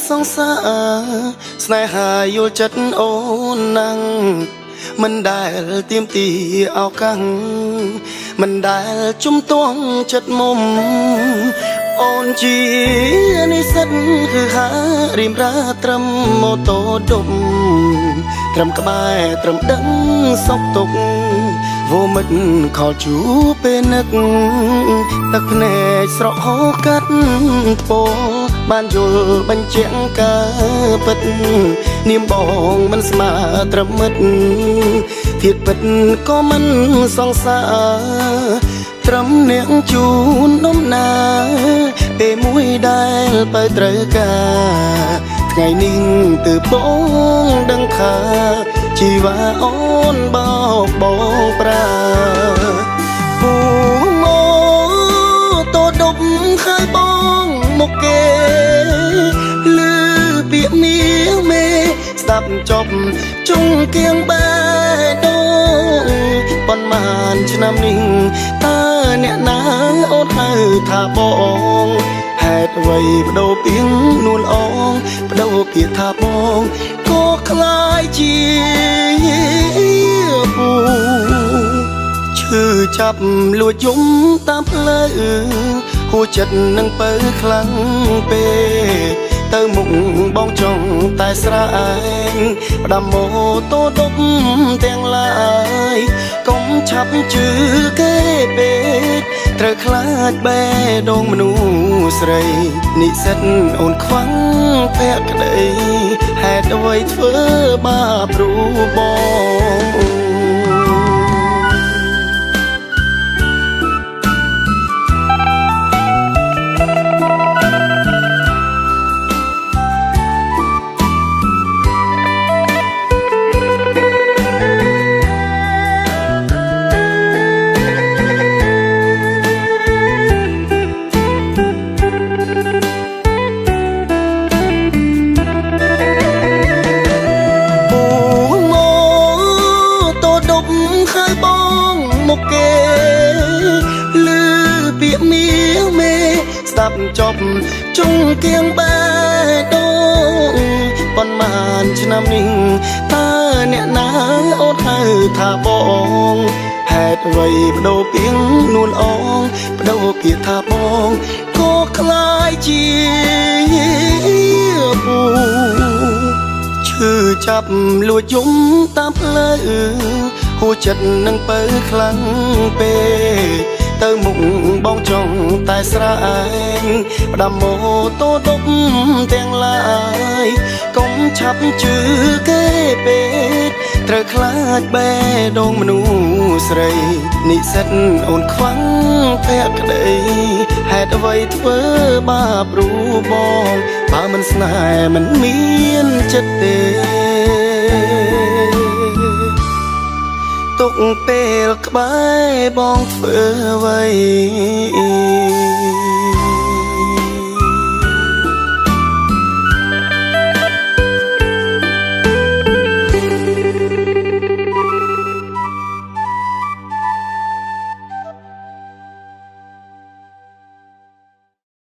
សងសាស្នេហាយល់ចិត្តអូនណាំងមិនដែលទៀមទីឱកាំងមិនដែលជំទង់ចិត្តមុំអូនជានិស្សិតគឺហារៀមរាត្រឹមម៉ូតូដុំត្រឹមក្បែរត្រឹមដឹងសុខទុក្ខវមិត្តខលជួពេលនឹកទឹកភ្នែកស្រក់ហូរកាត់ពោបានយល់បញ្ជាក់ការពិតនាមបងមិនស្មើត្រឹមមិត្តធៀបពិតក៏មិនសង្សារត្រឹមនាងជូននំណាពេលមួយដែលបើត្រូវការថ្ងៃនេះទើបបងដឹងថាជីវ៉ាអូនបោកបងប្រាពូម៉ូតូដប់ហើយបងមកគេលឺពាក្យមាសមេស្ដាប់ចប់ជុំគៀងបែដងប៉ុន្មានឆ្នាំនេះតើអ្នកណាអូនហៅថាបងហេតុអ្វីបដូរពីងនួនអងបដូរពាក្យថាបងក៏คล้ายជាពូឈឺចាប់លួចយំតាមផ្លូវហួចចិត្តនឹងពៅខ្លាំងពេកទៅមុខបងចង់តែស្រែងផ្ដាំម៉ូតូដប់ទាំងឡាយកុំឆាប់ជឿគេពេកត្រូវខ្លាចបេះដូងមនុស្សស្រីនិស្សិតអូនខ្វាំងភក្តីហេតុអ្វីធ្វើបាបរូបបងហើយបងមកគេលឺពាក្យមាសមេស្ដាប់ចប់ជុំគៀងបែដងប៉ុន្មានឆ្នាំនេះតើអ្នកណាអូនហៅថាបងហេតុអ្វីបដូរពីងនួនអងបដូរពាក្យថាបងក៏คล้ายជាពូឈឺចាប់លួចយំតាមផ្លូវហួចចិត្តនឹងពៅខ្លាំងពេកទៅមុខបងចង់តែស្រែងផ្ដាំម៉ូតូដប់ទាំងឡាយកុំឆាប់ជឿគេពេកត្រូវខ្លាចបេះដូងមនុស្សស្រីនិស្សិតអូនខ្វាំងភក្តីហេតុអ្វីធ្វើបាបរូបបងបើមិនស្នេហ៍មិនមានចិត្តទេទុកពេលក្បែរបងធ្វើអ្វី